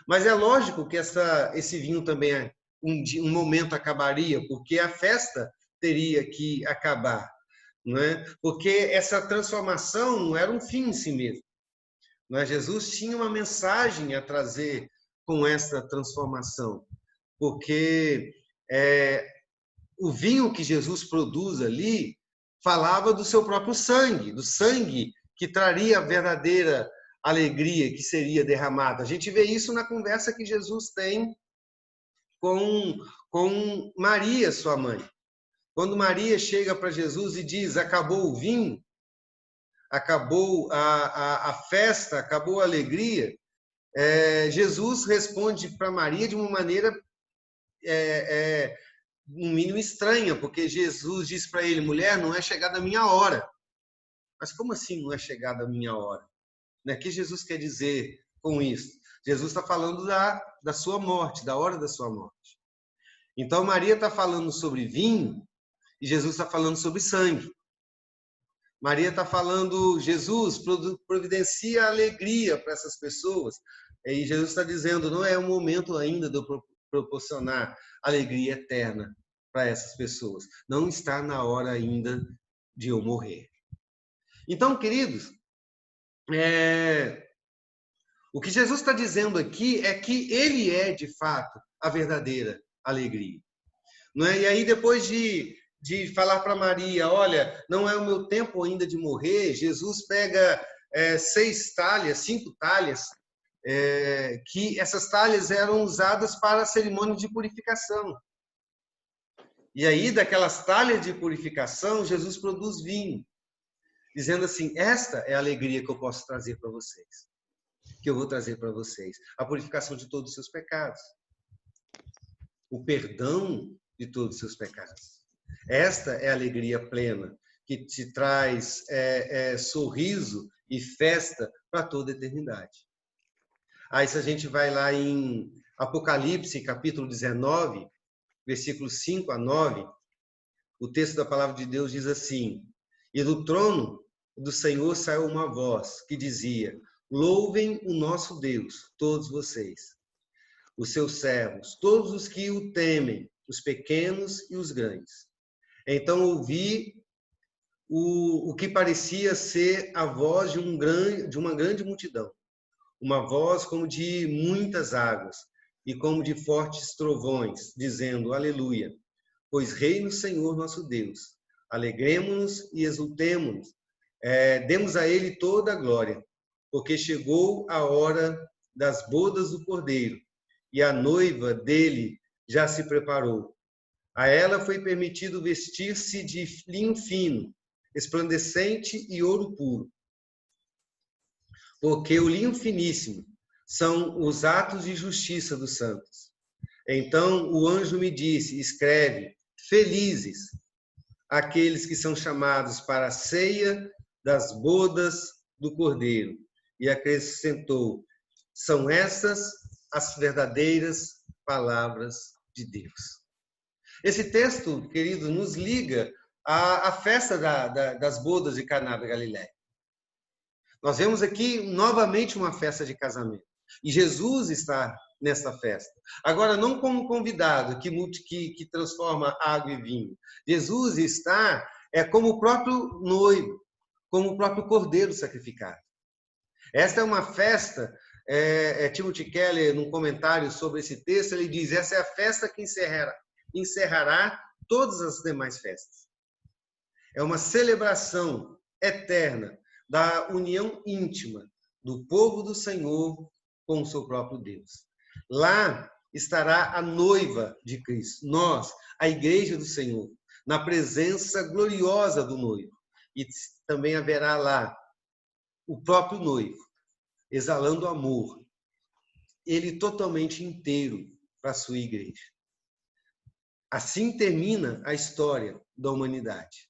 S1: Mas é lógico que esse vinho também, um momento, acabaria, porque a festa teria que acabar. Não é? Porque essa transformação não era um fim em si mesmo. Mas Jesus tinha uma mensagem a trazer com essa transformação, porque o vinho que Jesus produz ali falava do seu próprio sangue, do sangue que traria a verdadeira alegria que seria derramada. A gente vê isso na conversa que Jesus tem com Maria, sua mãe. Quando Maria chega para Jesus e diz: acabou o vinho, acabou a festa, acabou a alegria, Jesus responde para Maria de uma maneira no mínimo estranha, porque Jesus diz para ele, mulher, não é chegada a minha hora. Mas como assim não é chegada a minha hora? O que Jesus quer dizer com isso? Jesus está falando da sua morte, da hora da sua morte. Então Maria está falando sobre vinho e Jesus está falando sobre sangue. Maria está falando, Jesus, providencia alegria para essas pessoas. E Jesus está dizendo, não é o momento ainda de eu proporcionar alegria eterna para essas pessoas. Não está na hora ainda de eu morrer. Então, queridos, o que Jesus está dizendo aqui é que ele é, de fato, a verdadeira alegria. Não é? E aí, depois de falar para Maria, olha, não é o meu tempo ainda de morrer, Jesus pega 5 talhas, que essas talhas eram usadas para a cerimônia de purificação. E aí, daquelas talhas de purificação, Jesus produz vinho, dizendo assim, esta é a alegria que eu posso trazer para vocês, que eu vou trazer para vocês, a purificação de todos os seus pecados, o perdão de todos os seus pecados. Esta é a alegria plena, que te traz sorriso e festa para toda a eternidade. Aí, se a gente vai lá em Apocalipse, capítulo 19, versículos 5 a 9, o texto da palavra de Deus diz assim, e do trono do Senhor saiu uma voz que dizia, louvem o nosso Deus, todos vocês, os seus servos, todos os que o temem, os pequenos e os grandes. Então ouvi o que parecia ser a voz de uma grande multidão, uma voz como de muitas águas e como de fortes trovões, dizendo, aleluia, pois reina o Senhor nosso Deus. Alegremo-nos e exultemo-nos, demos a ele toda a glória, porque chegou a hora das bodas do Cordeiro, e a noiva dele já se preparou. A ela foi permitido vestir-se de linho fino, resplandecente e ouro puro, porque o linho finíssimo são os atos de justiça dos santos. Então o anjo me disse, escreve, felizes aqueles que são chamados para a ceia das bodas do Cordeiro. E acrescentou, são essas as verdadeiras palavras de Deus. Esse texto, querido, nos liga à festa das bodas de Caná da Galileia. Nós vemos aqui novamente uma festa de casamento. E Jesus está nessa festa. Agora, não como convidado que transforma água e vinho. Jesus está como o próprio noivo, como o próprio cordeiro sacrificado. Esta é uma festa, Timothy Keller, num comentário sobre esse texto, ele diz, essa é a festa que encerrará todas as demais festas. É uma celebração eterna da união íntima do povo do Senhor com o seu próprio Deus. Lá estará a noiva de Cristo, nós, a igreja do Senhor, na presença gloriosa do noivo. E também haverá lá o próprio noivo, exalando amor, ele totalmente inteiro para a sua igreja. Assim termina a história da humanidade.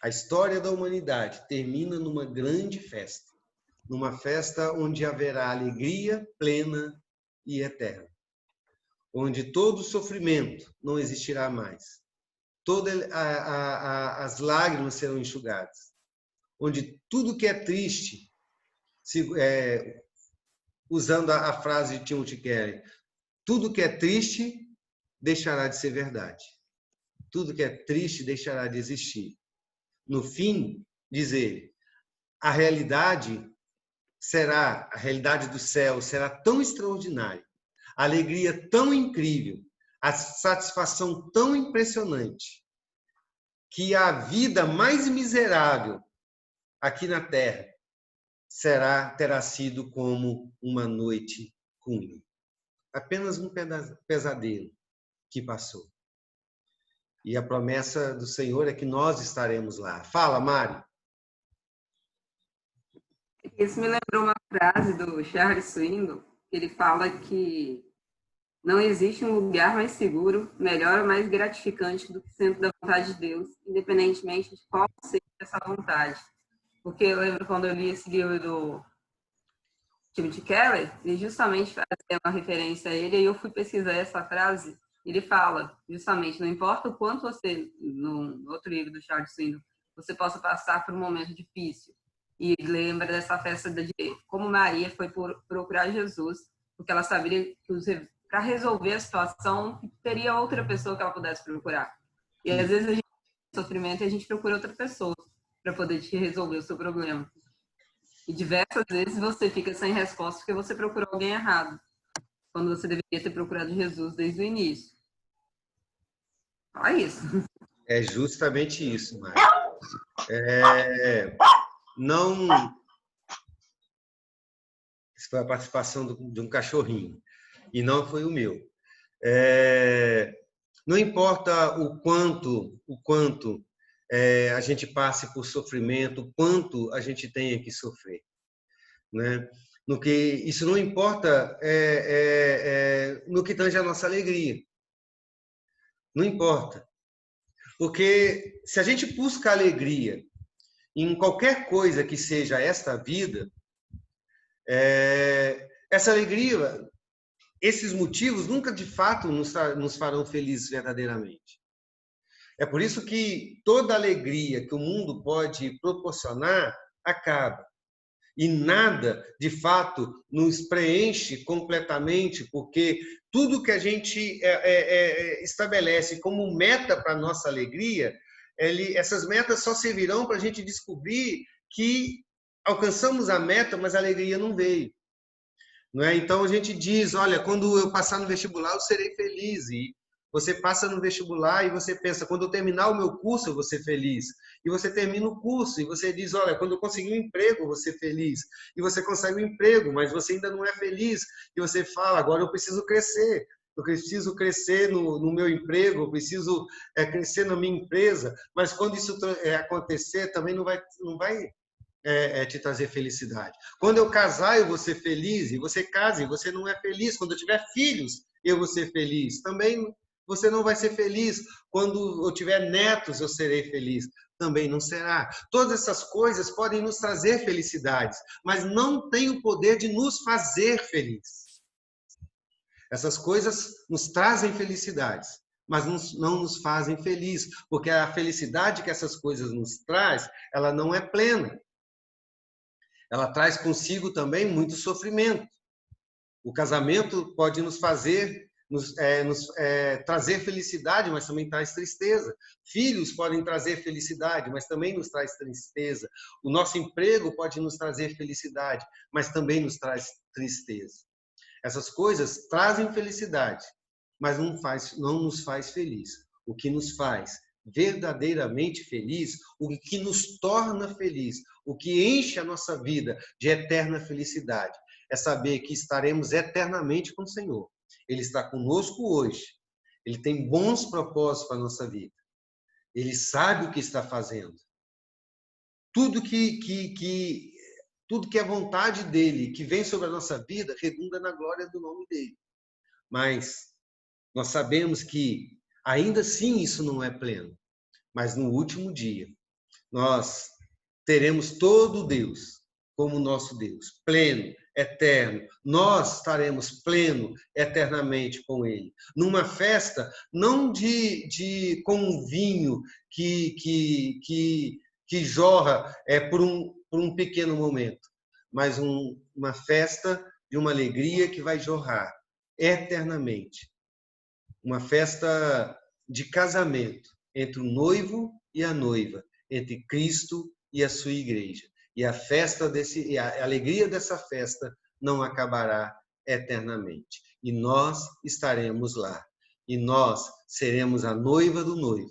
S1: A história da humanidade termina numa grande festa, numa festa onde haverá alegria plena e eterna, onde todo sofrimento não existirá mais, todas as lágrimas serão enxugadas, onde tudo que é triste, usando a frase de Timothy Keller, tudo que é triste deixará de ser verdade. Tudo que é triste deixará de existir. No fim, diz ele, a realidade do céu será tão extraordinária, a alegria tão incrível, a satisfação tão impressionante, que a vida mais miserável aqui na Terra terá sido como uma noite ruim. Apenas um pesadelo que passou. E a promessa do Senhor é que nós estaremos lá. Fala, Mari.
S7: Isso me lembrou uma frase do Charles Swindoll, que ele fala que Não existe um lugar mais seguro, melhor ou mais gratificante do que o centro da vontade de Deus, independentemente de qual seja essa vontade. Porque eu lembro quando eu li esse livro do Timothy Keller, ele justamente fazia uma referência a ele, e eu fui pesquisar essa frase. Ele fala, justamente, não importa o quanto você, no outro livro do Charles Swindoll, você possa passar por um momento difícil. E lembra dessa festa de como Maria foi procurar Jesus, porque ela sabia que para resolver a situação, teria outra pessoa que ela pudesse procurar. E às vezes a gente tem sofrimento e a gente procura outra pessoa para poder te resolver o seu problema. E diversas vezes você fica sem resposta porque você procurou alguém errado, quando você deveria ter procurado Jesus desde o início. Olha isso.
S1: É justamente isso, Mari. Não... Isso foi a participação de um cachorrinho, e não foi o meu. Não importa o quanto a gente passe por sofrimento, o quanto a gente tenha que sofrer, né? Isso não importa no que tange a nossa alegria. Não importa. Porque se a gente busca alegria em qualquer coisa que seja esta vida, essa alegria, esses motivos nunca de fato nos farão felizes verdadeiramente. É por isso que toda alegria que o mundo pode proporcionar acaba. E nada, de fato, nos preenche completamente, porque tudo que a gente estabelece como meta para a nossa alegria, essas metas só servirão para a gente descobrir que alcançamos a meta, mas a alegria não veio. Não é? Então, a gente diz, olha, quando eu passar no vestibular, eu serei feliz. E você passa no vestibular e você pensa, quando eu terminar o meu curso, eu vou ser feliz. E você termina o curso e você diz, olha, quando eu conseguir um emprego, eu vou ser feliz. E você consegue um emprego, mas você ainda não é feliz. E você fala, agora eu preciso crescer. Eu preciso crescer no meu emprego, eu preciso crescer na minha empresa. Mas quando isso acontecer, também não vai te trazer felicidade. Quando eu casar, eu vou ser feliz. E você casa e você não é feliz. Quando eu tiver filhos, eu vou ser feliz. Também você não vai ser feliz. Quando eu tiver netos, eu serei feliz. Também não será. Todas essas coisas podem nos trazer felicidades, mas não têm o poder de nos fazer felizes. Essas coisas nos trazem felicidades, mas não nos fazem felizes, porque a felicidade que essas coisas nos traz, ela não é plena. Ela traz consigo também muito sofrimento. O casamento pode nos fazer, trazer felicidade, mas também traz tristeza. Filhos podem trazer felicidade, mas também nos traz tristeza. O nosso emprego pode nos trazer felicidade, mas também nos traz tristeza. Essas coisas trazem felicidade, mas não nos faz feliz. O que nos faz verdadeiramente feliz, o que nos torna feliz, o que enche a nossa vida de eterna felicidade, é saber que estaremos eternamente com o Senhor. Ele está conosco hoje. Ele tem bons propósitos para a nossa vida. Ele sabe o que está fazendo. Tudo que é vontade dele, que vem sobre a nossa vida, redunda na glória do nome dele. Mas nós sabemos que ainda assim isso não é pleno. Mas no último dia, nós teremos todo Deus como nosso Deus, pleno, eterno. Nós estaremos pleno eternamente com Ele. Numa festa, não com um vinho que jorra por um pequeno momento, mas uma festa de uma alegria que vai jorrar eternamente. Uma festa de casamento entre o noivo e a noiva, entre Cristo e a sua igreja. E a alegria dessa festa não acabará eternamente. E nós estaremos lá. E nós seremos a noiva do noivo.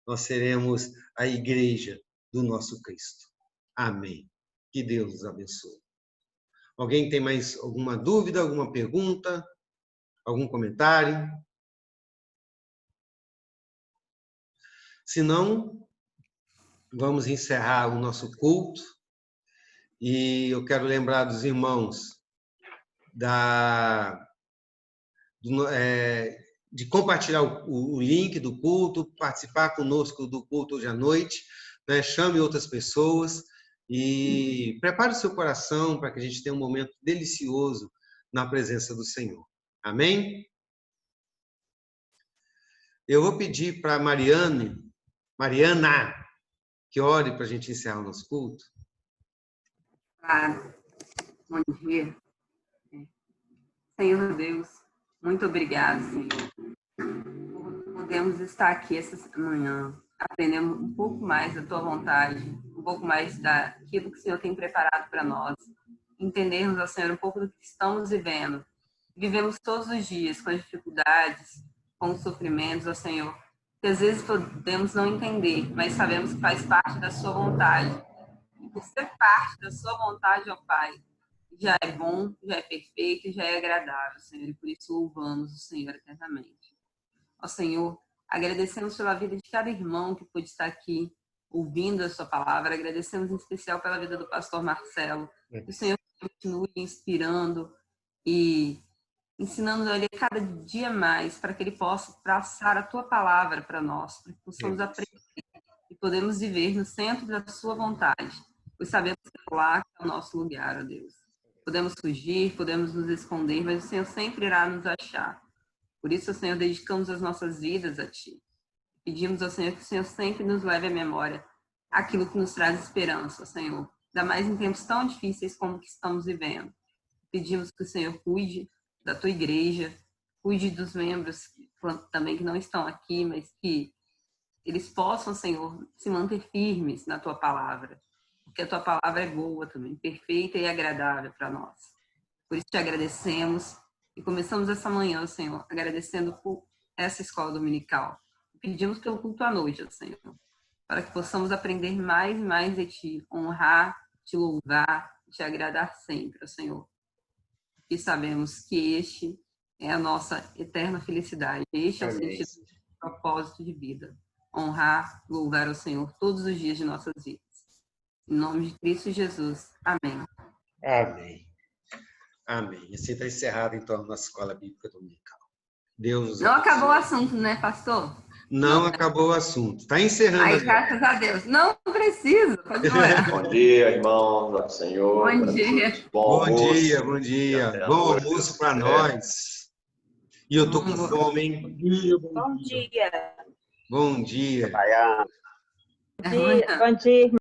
S1: Nós seremos a igreja do nosso Cristo. Amém. Que Deus nos abençoe. Alguém tem mais alguma dúvida, alguma pergunta, algum comentário? Se não, vamos encerrar o nosso culto. E eu quero lembrar dos irmãos de compartilhar o link do culto, participar conosco do culto hoje à noite, né? Chame outras pessoas e prepare o seu coração para que a gente tenha um momento delicioso na presença do Senhor. Amém? Eu vou pedir para Mariana, que ore para a gente encerrar o nosso culto.
S7: Claro. Bom dia. Senhor Deus, muito obrigado, Senhor. Podemos estar aqui essa manhã, aprendendo um pouco mais da Tua vontade, um pouco mais daquilo que o Senhor tem preparado para nós. Entendermos, ó Senhor, um pouco do que estamos vivendo. Vivemos todos os dias com as dificuldades, com os sofrimentos, ó Senhor, que às vezes podemos não entender, mas sabemos que faz parte da Sua vontade. E por ser parte da Sua vontade, ó Pai, já é bom, já é perfeito e já é agradável, Senhor, e por isso louvamos o Senhor eternamente. Ó Senhor, agradecemos pela vida de cada irmão que pôde estar aqui ouvindo a sua palavra, agradecemos em especial pela vida do pastor Marcelo, que o Senhor continue inspirando e ensinando ele cada dia mais para que ele possa passar a tua palavra para nós, para que possamos aprender e podemos viver no centro da sua vontade, pois sabemos que lá é o nosso lugar, ó Deus. Podemos fugir, podemos nos esconder, mas o Senhor sempre irá nos achar. Por isso, Senhor, dedicamos as nossas vidas a Ti. Pedimos ao Senhor que o Senhor sempre nos leve à memória aquilo que nos traz esperança, Senhor. Ainda mais em tempos tão difíceis como que estamos vivendo. Pedimos que o Senhor cuide da Tua igreja, cuide dos membros também que não estão aqui, mas que eles possam, Senhor, se manter firmes na Tua palavra. Porque a Tua palavra é boa também, perfeita e agradável para nós. Por isso te agradecemos. E começamos essa manhã, Senhor, agradecendo por essa escola dominical. Pedimos pelo culto à noite, Senhor, para que possamos aprender mais e mais de Ti, honrar, Te louvar, Te agradar sempre, Senhor. E sabemos que este é a nossa eterna felicidade. Este é o sentido do propósito de vida. Honrar, louvar ao Senhor todos os dias de nossas vidas. Em nome de Cristo Jesus. Amém.
S1: Amém. Amém. Assim está encerrado, então, a nossa escola bíblica dominical. Deus
S7: não acabou o assunto, né, pastor?
S1: Não acabou o assunto. Está encerrando.
S7: Aí, graças a Deus. Não preciso.
S8: Bom dia, irmãos do Senhor.
S7: Bom dia.
S1: Bom dia. Bom almoço para nós. E eu tô com fome, hein?
S9: Bom dia.
S1: Bom dia.
S9: Bom dia,